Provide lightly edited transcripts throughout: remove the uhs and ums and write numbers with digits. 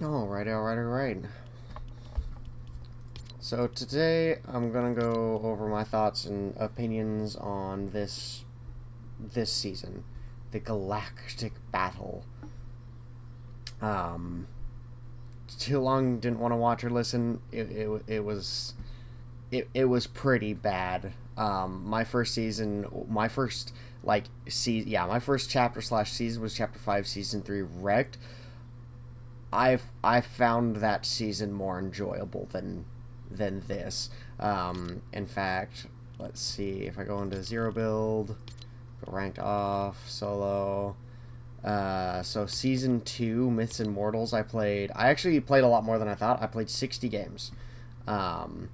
Alright. So today I'm gonna go over my thoughts and opinions on this season, the Galactic Battle. Um, Too long didn't want to watch or listen. It was pretty bad. My first season, my first my first chapter slash season was chapter 5, season 3 wrecked. I found that season more enjoyable than this. In fact, let's see if I go into zero build, go ranked off, solo. So season 2, Myths and Mortals, I actually played a lot more than I thought. I played 60 games. Um,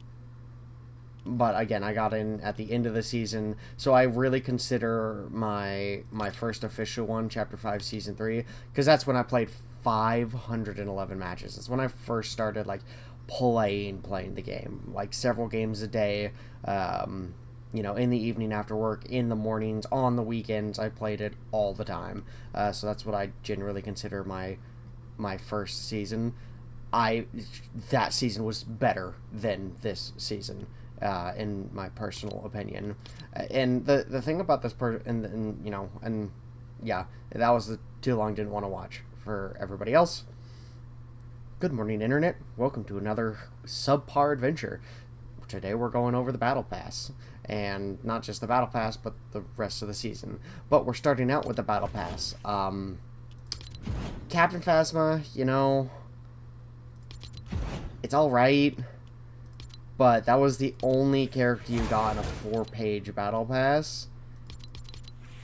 but again, I got in at the end of the season, so I really consider my first official one, Chapter 5, Season 3, because that's when I played 511 matches. It's when I first started, like, playing the game, like, several games a day, in the evening after work, in the mornings, on the weekends. I played it all the time, so that's what I generally consider my first season. I That season was better than this season, in my personal opinion. And the thing about this and yeah, that was the too long didn't want to watch for everybody else. Good morning, internet. Welcome to another subpar adventure. Today we're going over the battle pass, and not just the battle pass, but the rest of the season. But we're starting out with the battle pass. Captain Phasma, it's all right. But that was the only character you got in a 4-page battle pass.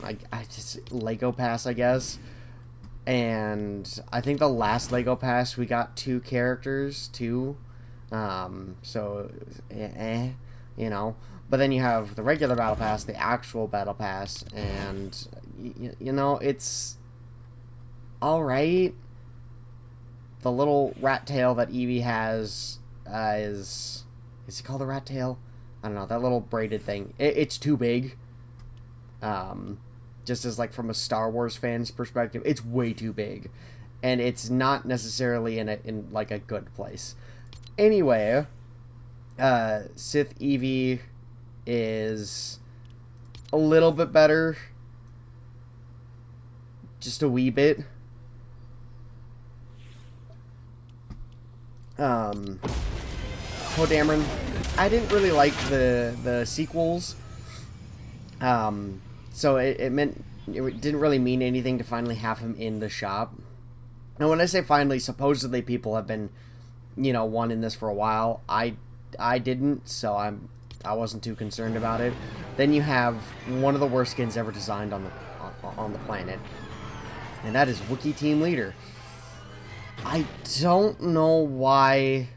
I just Lego pass, I guess. And I think the last Lego pass we got 2 characters too. So you know. But then you have the regular battle pass, the actual battle pass, and it's all right. The little rat tail that Eevee has is it called a rat tail? I don't know, that little braided thing. It's too big. Just as, like, from a Star Wars fan's perspective, it's way too big. And it's not necessarily in like a good place. Anyway, Sith Eevee is a little bit better. Just a wee bit. Dameron, I didn't really like the sequels. So it meant it didn't really mean anything to finally have him in the shop. And when I say finally, supposedly people have been, wanting this for a while. I didn't, so I wasn't too concerned about it. Then you have one of the worst skins ever designed on the planet, and that is Wookiee Team Leader. I don't know why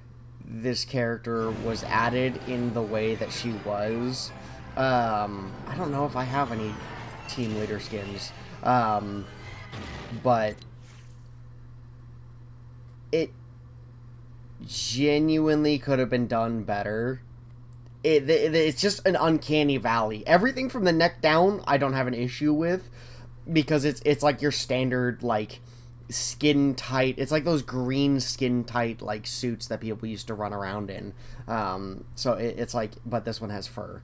this character was added in the way that she was. I don't know if I have any team leader skins, but it genuinely could have been done better. It's just an uncanny valley. Everything from the neck down, I don't have an issue with, because it's like your standard, like, skin tight. It's like those green skin tight, like, suits that people used to run around in. So it's like, but this one has fur,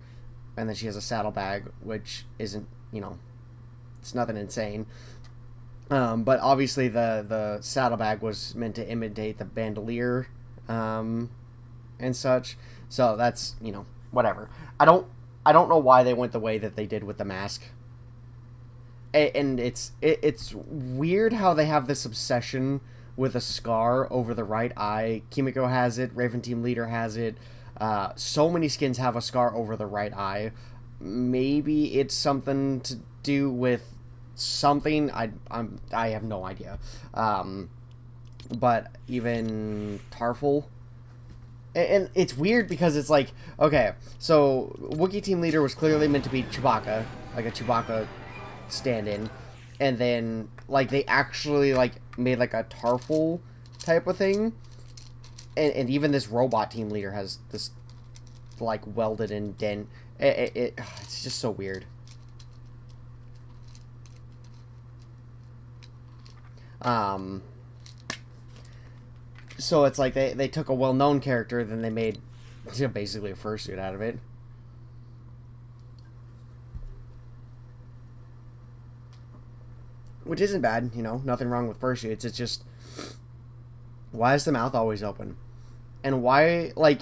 and then she has a saddlebag, which isn't, it's nothing insane. But obviously the saddlebag was meant to imitate the bandolier, and such. So that's, whatever. I don't know why they went the way that they did with the mask. And it's weird how they have this obsession with a scar over the right eye. Kimiko has it. Raven Team Leader has it. So many skins have a scar over the right eye. Maybe it's something to do with something. I have no idea. But even Tarful. And it's weird because it's like, okay, so Wookiee Team Leader was clearly meant to be Chewbacca, like a Chewbacca stand-in, and then, like, they actually, like, made, like, a Tarful type of thing, and even this robot team leader has this, like, welded in dent. It's just so weird. So it's like they took a well-known character, then they made basically a fursuit out of it. Which isn't bad, you know, nothing wrong with fursuits. It's just, why is the mouth always open? And why, like,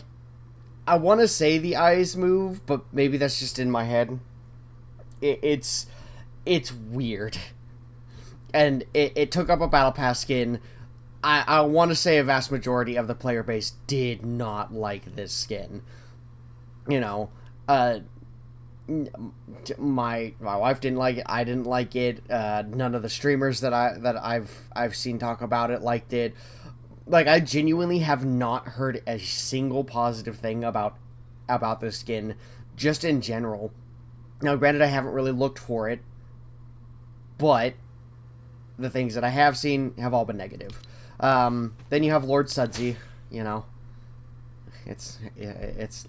I want to say the eyes move, but maybe that's just in my head. It's weird. And it took up a Battle Pass skin. I want to say a vast majority of the player base did not like this skin. You know, my wife didn't like it. I didn't like it. None of the streamers that I've seen talk about it liked it. Like, I genuinely have not heard a single positive thing about this skin, just in general. Now, granted, I haven't really looked for it, but the things that I have seen have all been negative. Then you have Lord Sudsy, you know. It's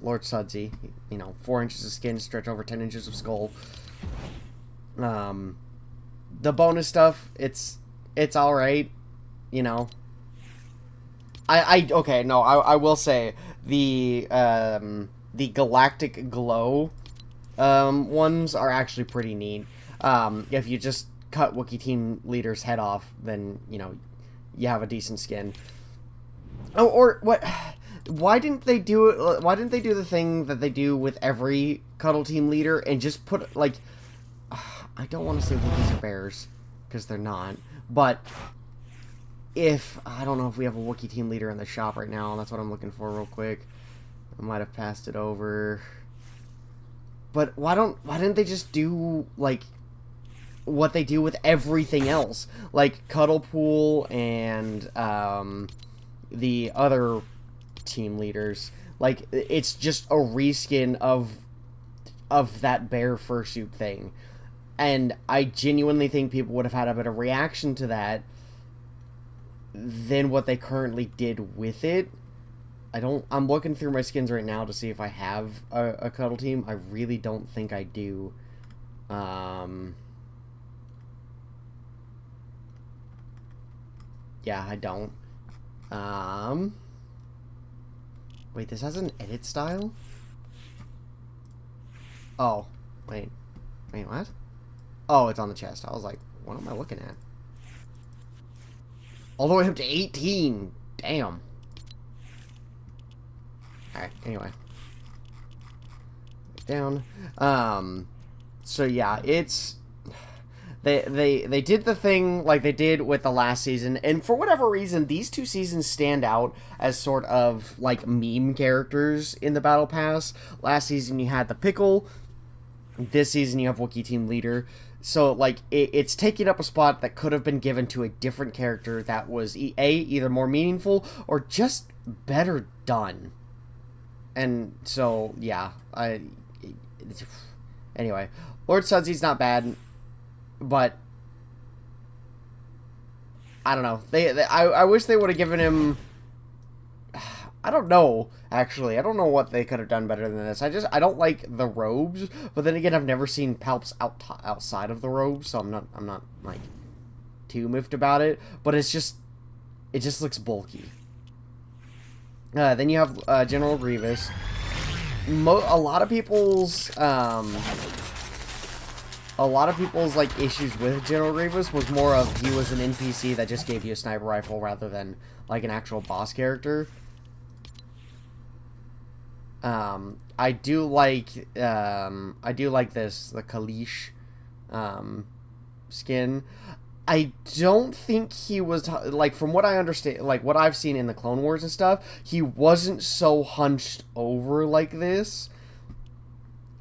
Lord Sudsy, you know, 4 inches of skin, stretch over 10 inches of skull. The bonus stuff, it's alright, you know. I will say the Galactic Glow ones are actually pretty neat. If you just cut Wookiee Team Leader's head off, then, you know, you have a decent skin. Oh, or what? Why didn't they do it? Why didn't they do the thing that they do with every Cuddle Team Leader and just put, like, I don't want to say Wookiees or Bears, because they're not, but I don't know if we have a Wookiee Team Leader in the shop right now. That's what I'm looking for real quick. I might have passed it over. But why didn't they just do, like, what they do with everything else? Like, Cuddle Pool and, the other team leaders. Like, it's just a reskin of that bear fursuit thing. And I genuinely think people would have had a better reaction to that than what they currently did with it. I'm looking through my skins right now to see if I have a Cuddle Team. I really don't think I do. Yeah, I don't. Wait, this has an edit style? Oh, wait, what? Oh, it's on the chest. I was like, what am I looking at? All the way up to 18. Damn. Alright, anyway. Down. So yeah, it's... They did the thing like they did with the last season, and for whatever reason, these 2 seasons stand out as sort of, like, meme characters in the Battle Pass. Last season you had the Pickle. This season you have Wookiee Team Leader. So, like, it's taking up a spot that could have been given to a different character that was, either more meaningful or just better done. And so, yeah, anyway, Lord Sudsy's not bad, but I don't know. I wish they would have given him. I don't know. Actually, I don't know what they could have done better than this. I don't like the robes, but then again, I've never seen Palps outside of the robes, so I'm not like too miffed about it. But it just looks bulky. Then you have General Grievous. A lot of people's like issues with General Grievous was more of he was an NPC that just gave you a sniper rifle rather than like an actual boss character. I do like this, the Kalish skin. I don't think he was, like, from what I understand, like, what I've seen in the Clone Wars and stuff, he wasn't so hunched over like this.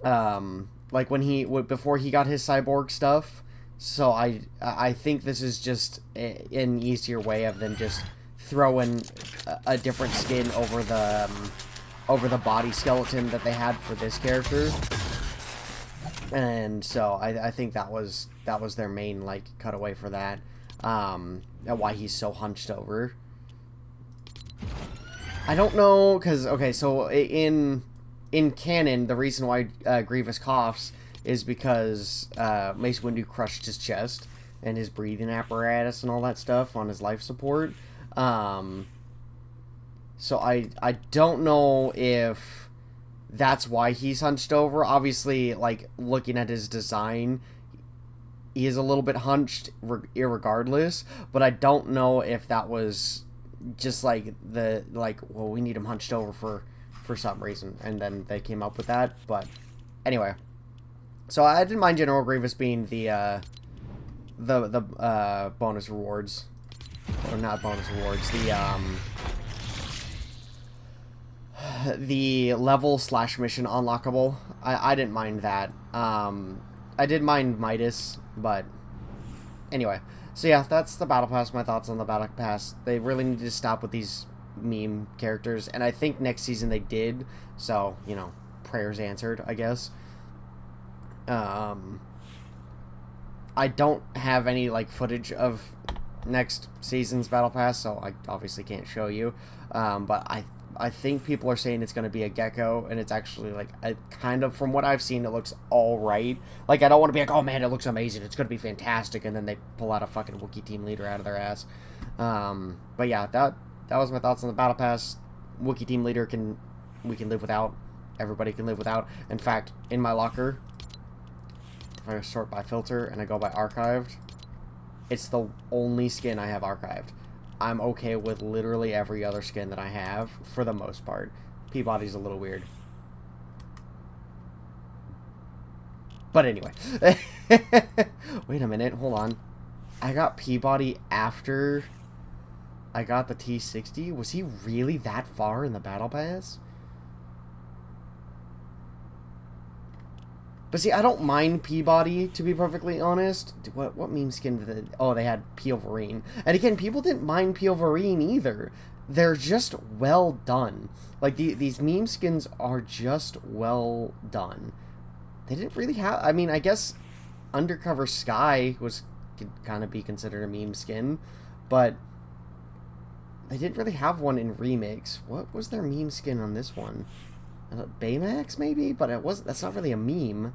Like, before he got his cyborg stuff. So I think this is just an easier way of them just throwing a different skin over the body skeleton that they had for this character. And so I think that was their main, like, cutaway for that. Why he's so hunched over. I don't know, because, okay, so in canon, the reason why Grievous coughs is because Mace Windu crushed his chest and his breathing apparatus and all that stuff on his life support. So I don't know if that's why he's hunched over. Obviously, like, looking at his design, he is a little bit hunched irregardless, but I don't know if that was just like well, we need him hunched over for some reason, and then they came up with that. But anyway, so I didn't mind General Grievous being the bonus rewards, or not bonus rewards, the level / mission unlockable. I didn't mind that. I did mind Midas, but anyway. So yeah, that's the Battle Pass. My thoughts on the Battle Pass. They really need to stop with these meme characters, and I think next season they did. So, you know, prayers answered, I guess. I don't have any, like, footage of next season's Battle Pass, so I obviously can't show you. But I think people are saying it's going to be a gecko, and it's actually, like, kind of, from what I've seen, it looks alright. Like, I don't want to be like, oh man, it looks amazing, it's going to be fantastic, and then they pull out a fucking Wookiee team leader out of their ass. But yeah, that was my thoughts on the Battle Pass. Wookiee team leader we can live without. Everybody can live without. In fact, in my locker, if I sort by filter and I go by archived, it's the only skin I have archived. I'm okay with literally every other skin that I have, for the most part. Peabody's a little weird. But anyway. Wait a minute, hold on. I got Peabody after I got the T60? Was he really that far in the Battle Pass? But see, I don't mind Peabody, to be perfectly honest. What meme skin did they... Oh, they had Peelverine. And again, people didn't mind Peelverine either. They're just well done. Like, these meme skins are just well done. They didn't really have... I mean, I guess Undercover Sky could kind of be considered a meme skin. But they didn't really have one in remakes. What was their meme skin on this one? Baymax, maybe? But that's not really a meme.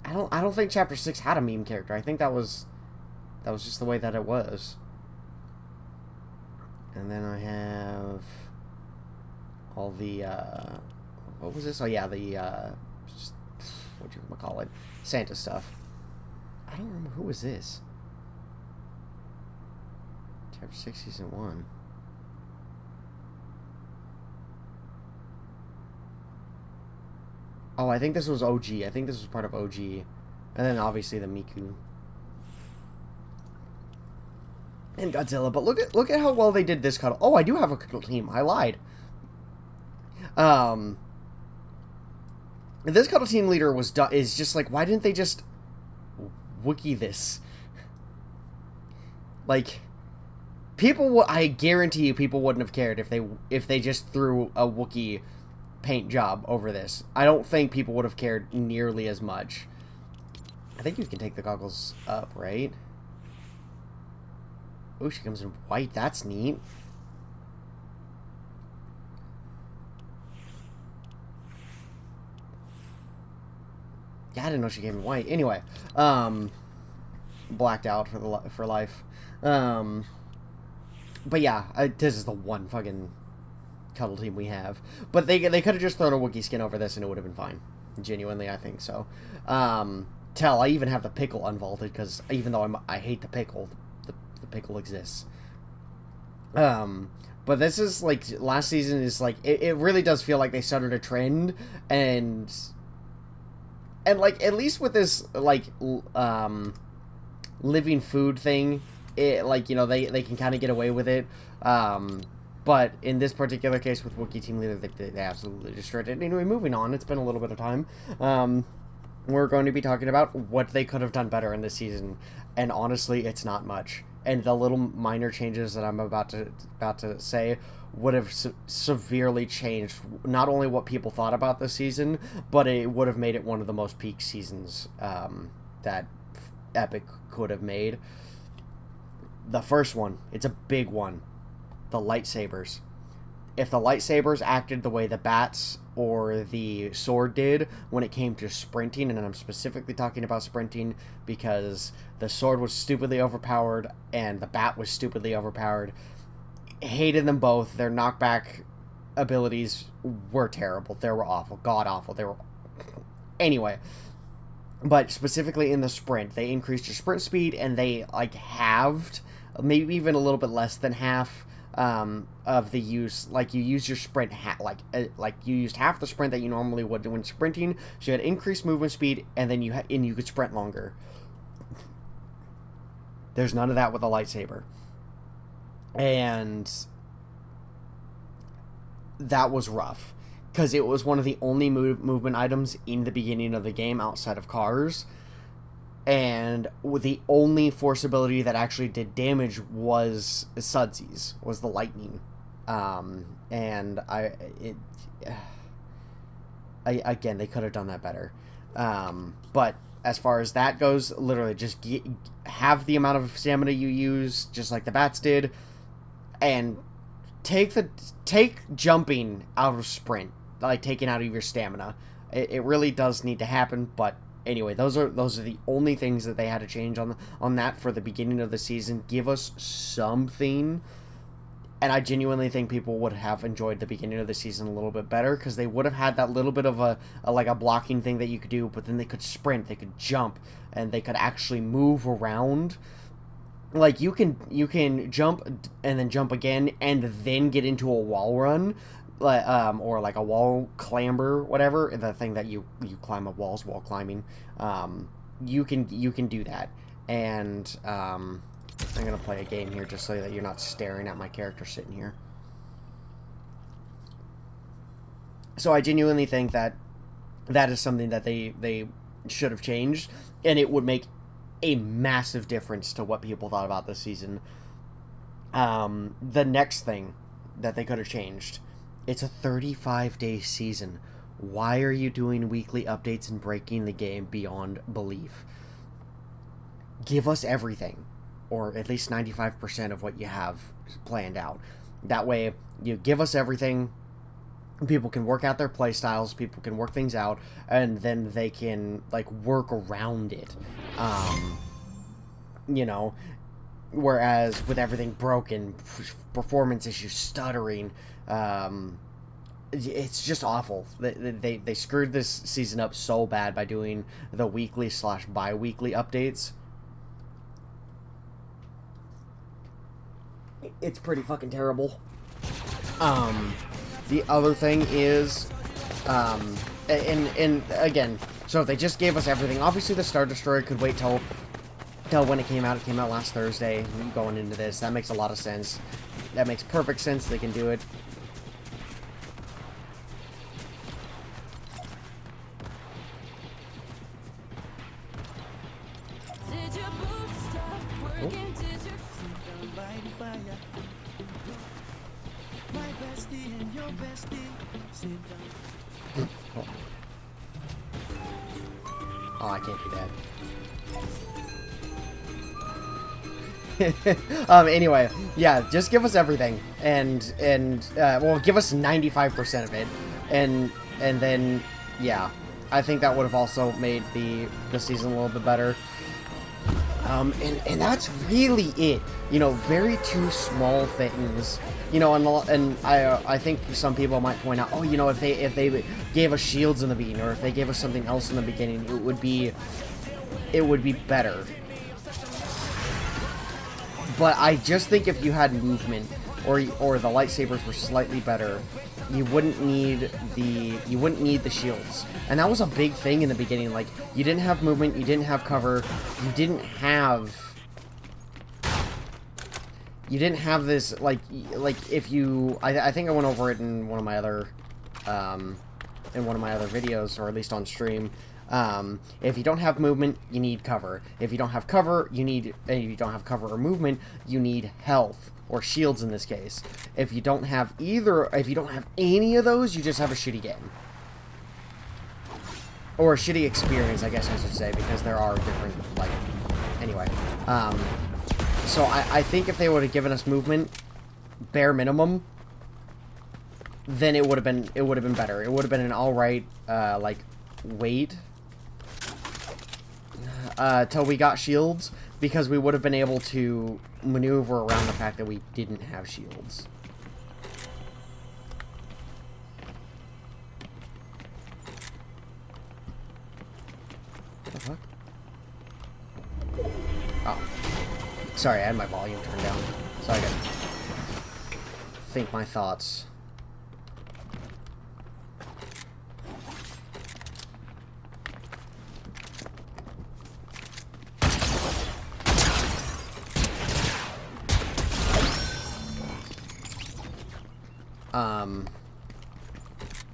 I don't think Chapter 6 had a meme character. I think that was just the way that it was. And then I have all the what was this? Oh yeah, the what do you call it? Santa stuff. I don't remember, who was this? Chapter 6 Season 1. Oh, I think this was OG. I think this was part of OG. And then obviously the Miku. And Godzilla. But look at how well they did this cuddle. Oh, I do have a cuddle team. I lied. This cuddle team leader is just like, why didn't they just Wookiee this? Like, I guarantee you people wouldn't have cared if they just threw a Wookiee paint job over this. I don't think people would have cared nearly as much. I think you can take the goggles up, right? Oh, she comes in white. That's neat. Yeah, I didn't know she came in white. Anyway, blacked out for life. But yeah, this is the one fucking cuddle team we have. But they could have just thrown a Wookiee skin over this and it would have been fine. Genuinely, I think so. I even have the pickle unvaulted because even though I hate the pickle, the pickle exists. But this is like, last season is like, it really does feel like they started a trend, and like, at least with this, like, living food thing, like, you know, they can kind of get away with it. But in this particular case with Wookiee Team Leader, they absolutely destroyed it. Anyway, moving on, it's been a little bit of time. We're going to be talking about what they could have done better in this season, and honestly, it's not much. And the little minor changes that I'm about to say would have severely changed not only what people thought about this season, but it would have made it one of the most peak seasons that Epic could have made. The first one, it's a big one. The lightsabers. if the lightsabers acted the way the bats or the sword did when it came to sprinting, and I'm specifically talking about sprinting because the sword was stupidly overpowered and the bat was stupidly overpowered. Hated them both. Their knockback abilities were terrible. They were awful. God awful. They were... Anyway. But specifically in the sprint, they increased your sprint speed and they, like, halved, maybe even a little bit less than half of the use. Like, you use your sprint, like you used half the sprint that you normally would when sprinting, so you had increased movement speed, and then you could sprint longer. There's none of that with a lightsaber. And that was rough, because it was one of the only movement items in the beginning of the game outside of cars, and the only force ability that actually did damage was Sudsies, was the lightning. And again, they could have done that better. But as far as that goes, literally just have the amount of stamina you use, just like the bats did, and take jumping out of sprint, like taking out of your stamina. It really does need to happen, but anyway, those are the only things that they had to change on that for the beginning of the season. Give us something, and I genuinely think people would have enjoyed the beginning of the season a little bit better, because they would have had that little bit of a blocking thing that you could do, but then they could sprint, they could jump, and they could actually move around. Like, you can jump and then jump again and then get into a wall run, or like a wall clamber, whatever, the thing that you climb up walls, wall climbing. You can do that. And I'm gonna play a game here just so that you're not staring at my character sitting here. So I genuinely think that is something that they should have changed, and it would make a massive difference to what people thought about this season. The next thing that they could have changed, it's a 35-day season. Why are you doing weekly updates and breaking the game beyond belief? Give us everything, or at least 95% of what you have planned out. That way, you give us everything. People can work out their play styles, people can work things out, and then they can, like, work around it. You know, whereas with everything broken, performance issues, stuttering, it's just awful. They screwed this season up so bad by doing the weekly / bi-weekly updates. It's pretty fucking terrible. The other thing is, and again, so if they just gave us everything, obviously the Star Destroyer could wait till when it came out. It came out last Thursday, going into this. That makes a lot of sense. That makes perfect sense. They can do it. Oh, I can't do that. Anyway, yeah, just give us everything, and well, give us 95% of it, and then, yeah, I think that would have also made the season a little bit better. And that's really it. You know, very two small things. You know, and I think some people might point out, oh, you know, if they gave us shields in the beginning, or if they gave us something else in the beginning, it would be better. But I just think if you had movement, or the lightsabers were slightly better, you wouldn't need the shields. And that was a big thing in the beginning. Like, you didn't have movement, you didn't have cover, you didn't have this, like if you, I think I went over it in one of my other videos, or at least on stream. If you don't have movement, you need cover. If you don't have cover, you don't have cover or movement, you need health, or shields in this case. If you don't have any of those, you just have a shitty game. Or a shitty experience, I guess I should say, because there are different, like, anyway. So I think if they would have given us movement, bare minimum, then it would have been better. It would have been an alright, like, wait till we got shields, because we would have been able to maneuver around the fact that we didn't have shields. What the fuck? Oh. Sorry, I had my volume turned down, so I could think my thoughts.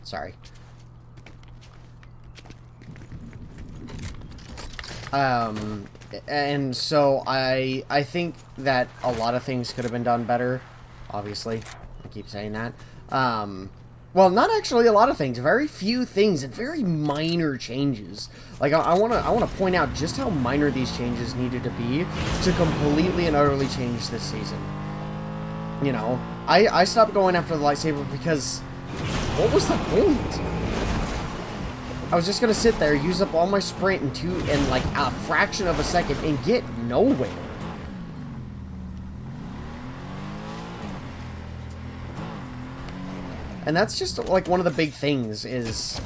Sorry. And so I think that a lot of things could have been done better, obviously. I keep saying that. Well, not actually a lot of things. Very few things and very minor changes. Like, I wanna point out just how minor these changes needed to be to completely and utterly change this season. You know, I stopped going after the lightsaber because what was the point? I was just gonna sit there, use up all my sprint in like a fraction of a second and get nowhere. And that's just like one of the big things is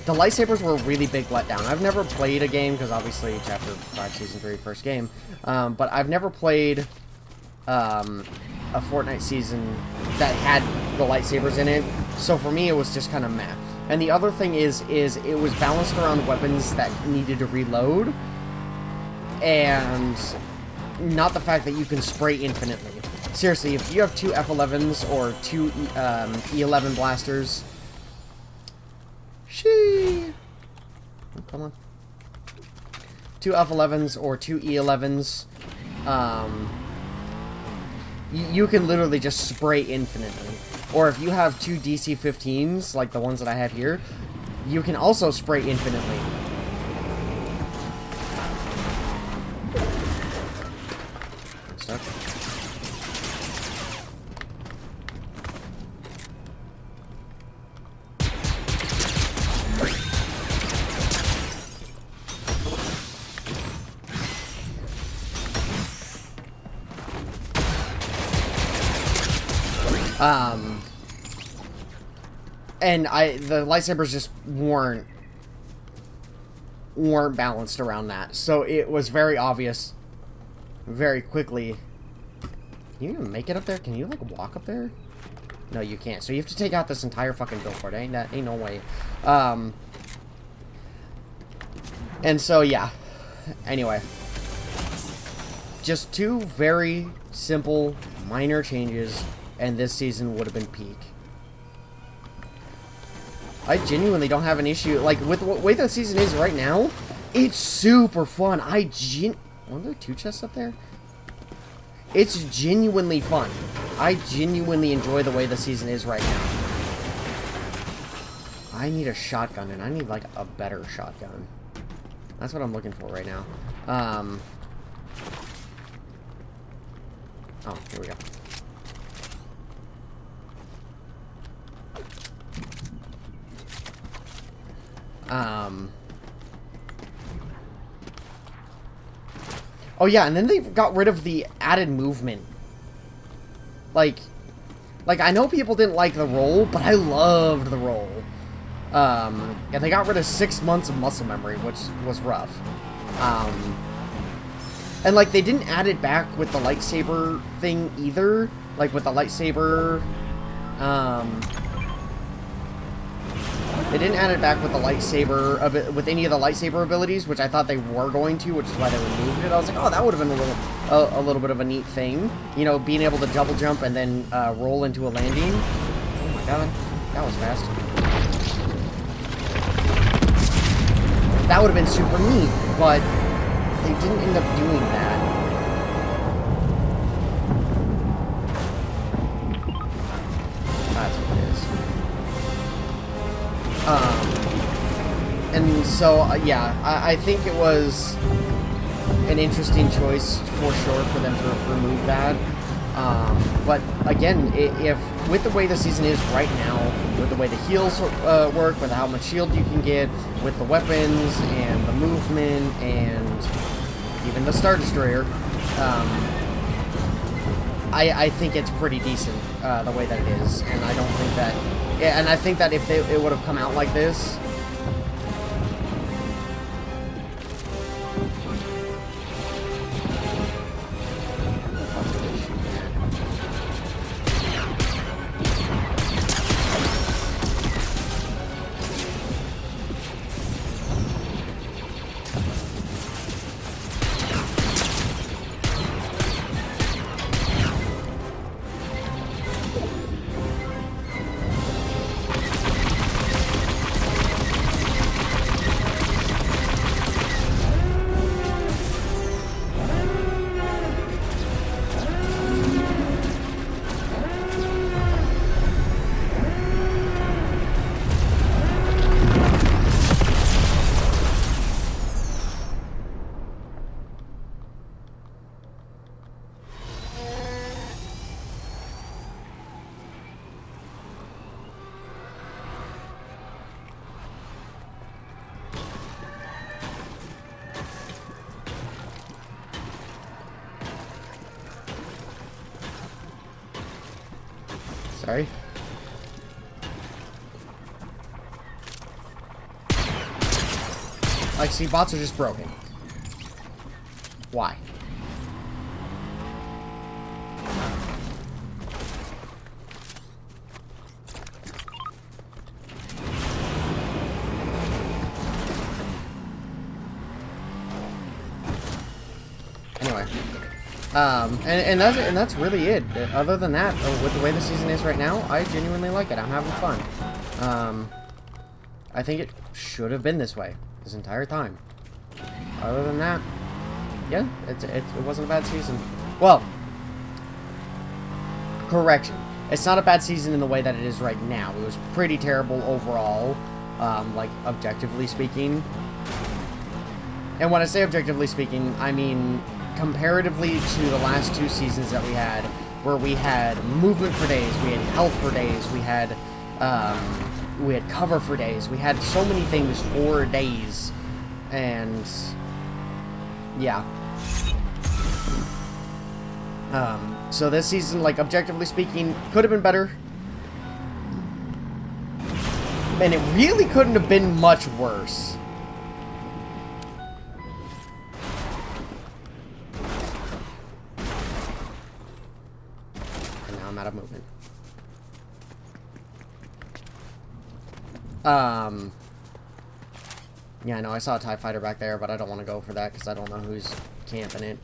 the lightsabers were a really big letdown. I've never played a game, because obviously Chapter 5 Season 3 first game, but I've never played a Fortnite season that had the lightsabers in it, so for me it was just kind of meh. And the other thing is it was balanced around weapons that needed to reload, and not the fact that you can spray infinitely. Seriously, if you have two F11s or two E11 blasters, oh, come on, two F11s or two E11s, you can literally just spray infinitely. Or if you have two DC-15s, like the ones that I have here, you can also spray infinitely. Stuck. And the lightsabers just weren't balanced around that. So it was very obvious very quickly. Can you even make it up there? Can you, like, walk up there? No, you can't. So you have to take out this entire fucking billboard. Ain't no way. And so, yeah. Anyway. Just two very simple, minor changes, and this season would have been peak. I genuinely don't have an issue. Like, with the way the season is right now, it's super fun. Are there two chests up there? It's genuinely fun. I genuinely enjoy the way the season is right now. I need a shotgun, and I need, like, a better shotgun. That's what I'm looking for right now. Oh, here we go. Oh yeah, and then they got rid of the added movement. Like I know people didn't like the roll, but I loved the roll. And they got rid of 6 months of muscle memory, which was rough. And like they didn't add it back with the lightsaber thing either. Like with the lightsaber, they didn't add it back with the lightsaber, with any of the lightsaber abilities, which I thought they were going to, which is why they removed it. I was like, oh, that would have been a little bit of a neat thing. You know, being able to double jump and then roll into a landing. Oh my god, that was fast. That would have been super neat, but they didn't end up doing that. That's what it is. And so, yeah, I think it was an interesting choice for sure for them to remove that. But again, if with the way the season is right now, with the way the heals work, with how much shield you can get, with the weapons and the movement and even the Star Destroyer, I think it's pretty decent the way that it is, and I don't think that. Yeah, and I think that if it would have come out like this. Sorry. Like, see, bots are just broken. Why? Anyway. And that's really it. Other than that, with the way the season is right now, I genuinely like it. I'm having fun. I think it should have been this way this entire time. Other than that, yeah, it wasn't a bad season. Well, correction. It's not a bad season in the way that it is right now. It was pretty terrible overall, like, objectively speaking. And when I say objectively speaking, I mean comparatively to the last two seasons that we had, where we had movement for days, we had health for days, we had cover for days, we had so many things for days, and yeah. So this season, like, objectively speaking, could have been better, and it really couldn't have been much worse. Out of movement. Yeah, I know, I saw a TIE fighter back there, but I don't want to go for that because I don't know who's camping it.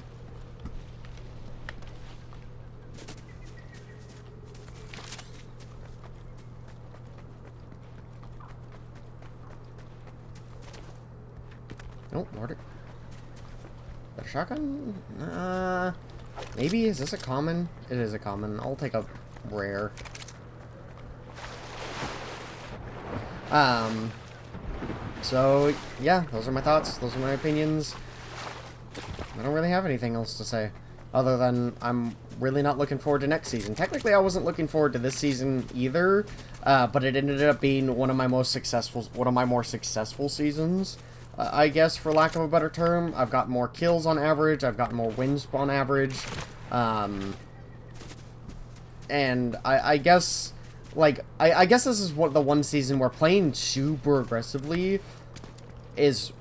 Nope, Nordic. Got a shotgun? Maybe? Is this a common? It is a common. I'll take a rare. So, yeah, those are my thoughts. Those are my opinions. I don't really have anything else to say. Other than I'm really not looking forward to next season. Technically, I wasn't looking forward to this season either. But it ended up being one of my more successful seasons. I guess, for lack of a better term. I've got more kills on average. I've got more wins on average. And I guess, like, I guess this is the one season where playing super aggressively is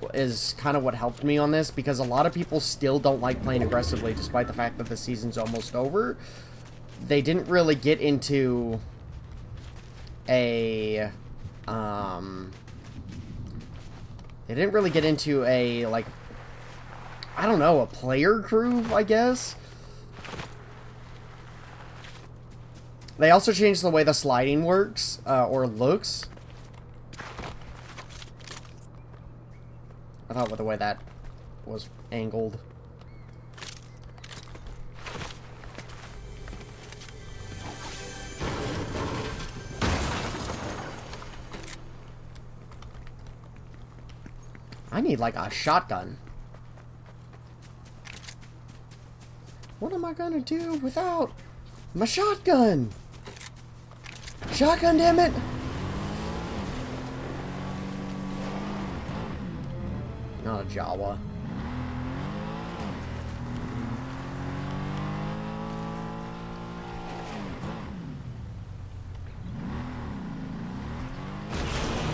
kind of what helped me on this, because a lot of people still don't like playing aggressively, despite the fact that the season's almost over. They didn't really get into a, they didn't really get into a, like, I don't know, a player groove, I guess? They also changed the way the sliding works, or looks. I thought with the way that was angled. I need, like, a shotgun. What am I gonna do without My shotgun! Shotgun, damn it! Not a Jawa.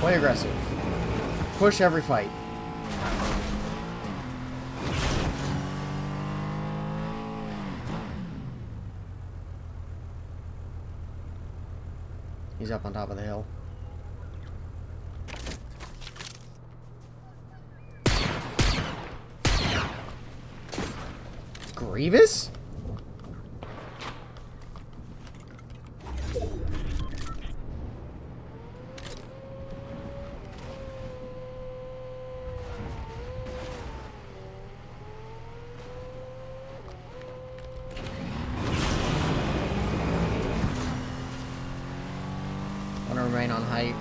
Play aggressive. Push every fight. He's up on top of the hill. Grievous? Want to remain on height.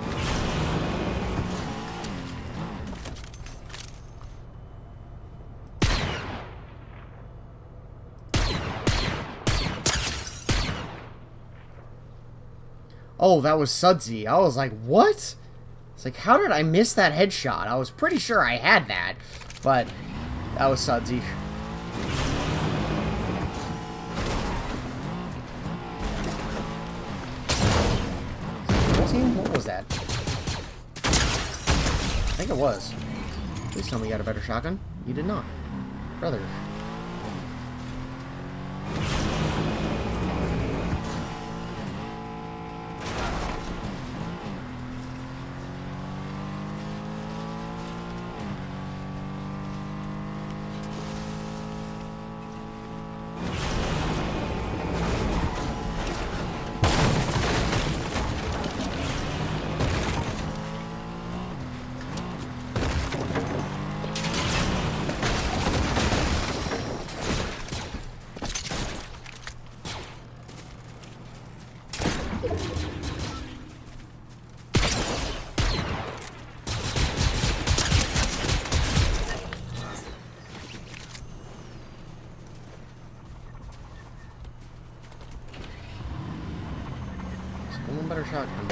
Oh, that was Sudsy. I was like, what? It's like, how did I miss that headshot? I was pretty sure I had that, but that was Sudsy. Team? What was that? I think it was. Please tell me you got a better shotgun. You did not. Brother. One better shotgun.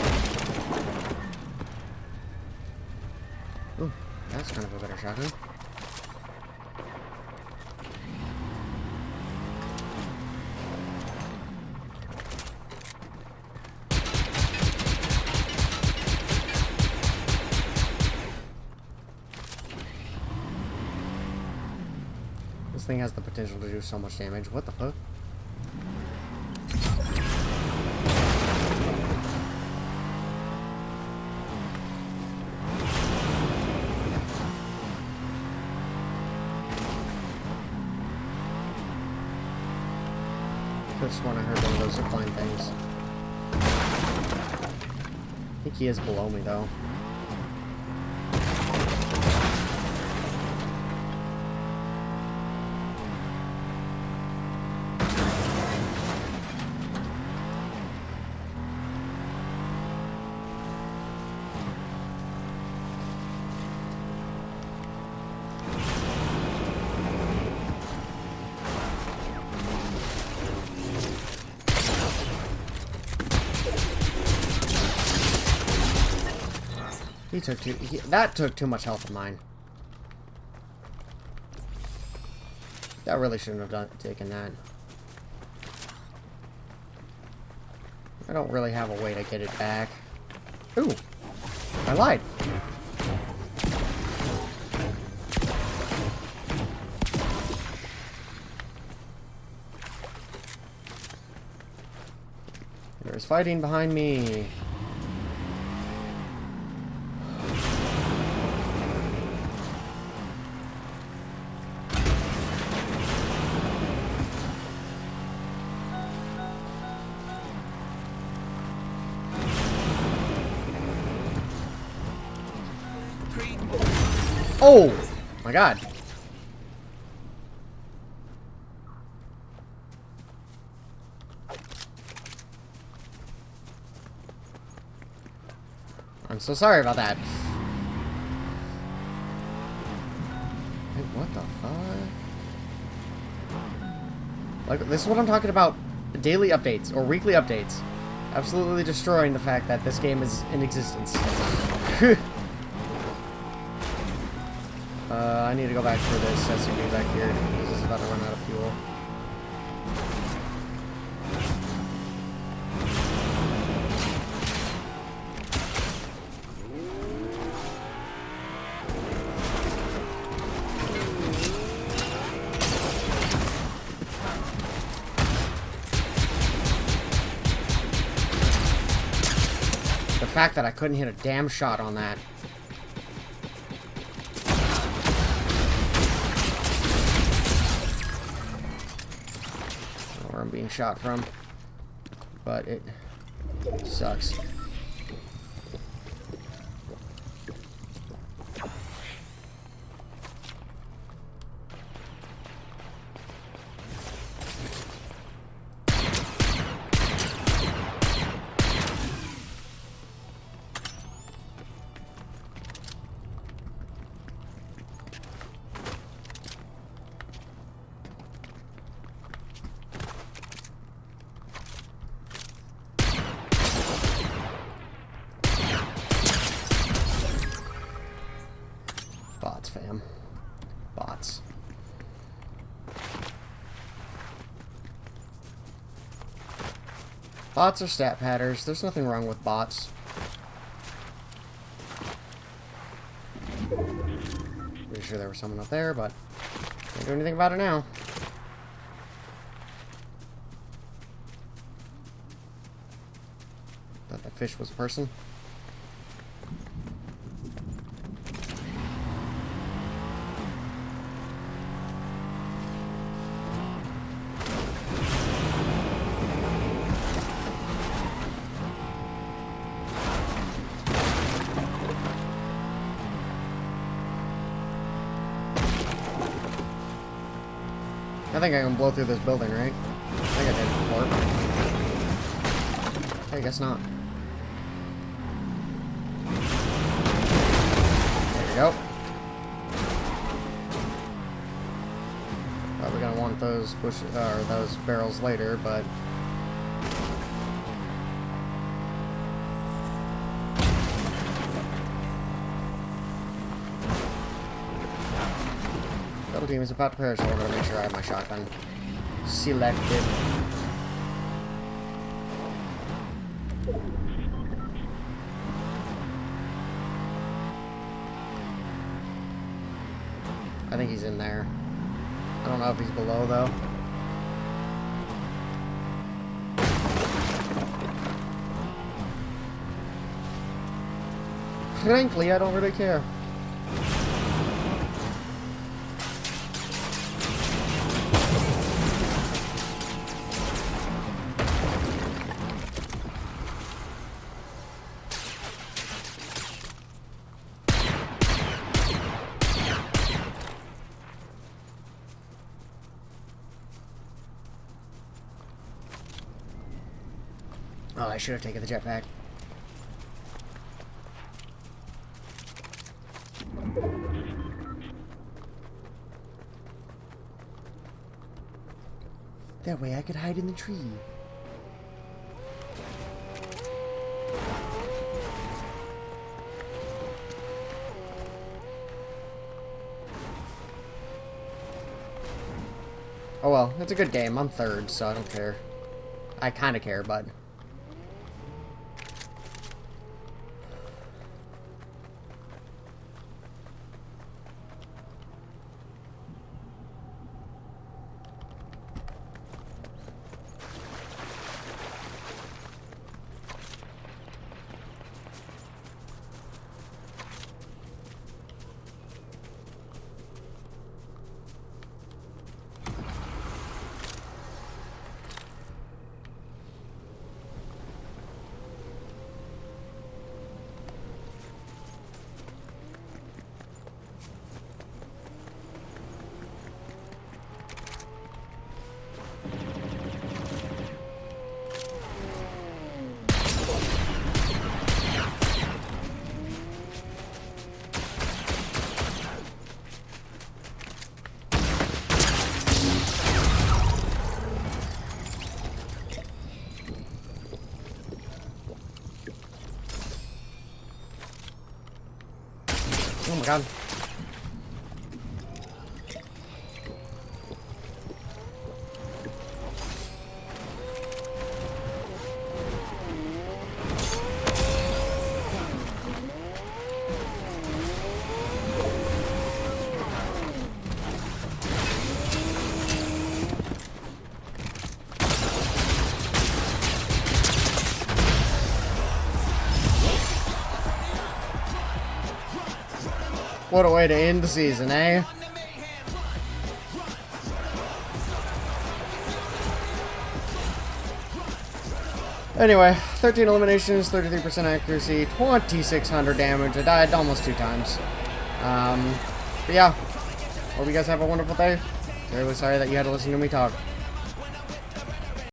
Ooh, that's kind of a better shotgun. This thing has the potential to do so much damage. What the fuck? I just want to heard one of those zipline things. I think he is below me, though. That took too much health of mine. That really shouldn't have taken that. I don't really have a way to get it back. Ooh, I lied. There's fighting behind me. Oh my god. I'm so sorry about that. Wait, what the fuck? Like, this is what I'm talking about daily updates or weekly updates. Absolutely destroying the fact that this game is in existence. I need to go back for this SUV back here. This is about to run out of fuel. The fact that I couldn't hit a damn shot on that. Where I'm being shot from. But it sucks. Bots, fam. Bots. Bots are stat padders. There's nothing wrong with bots. Pretty sure there was someone up there, but can't do anything about it now. Thought that fish was a person. I think I can blow through this building, right? I think I did it before. Hey, guess not. There we go. Probably gonna want those those barrels later, but double team is about to perish, so I'm gonna make sure I have my shotgun selected. I think he's in there. I don't know if he's below though. Frankly, I don't really care. Oh, I should have taken the jetpack. That way I could hide in the tree. Oh well, it's a good game. I'm third, so I don't care. I kind of care, but... God. What a way to end the season, eh? Anyway, 13 eliminations, 33% accuracy, 2600 damage. I died almost 2 times. But yeah, hope you guys have a wonderful day. Terribly sorry that you had to listen to me talk.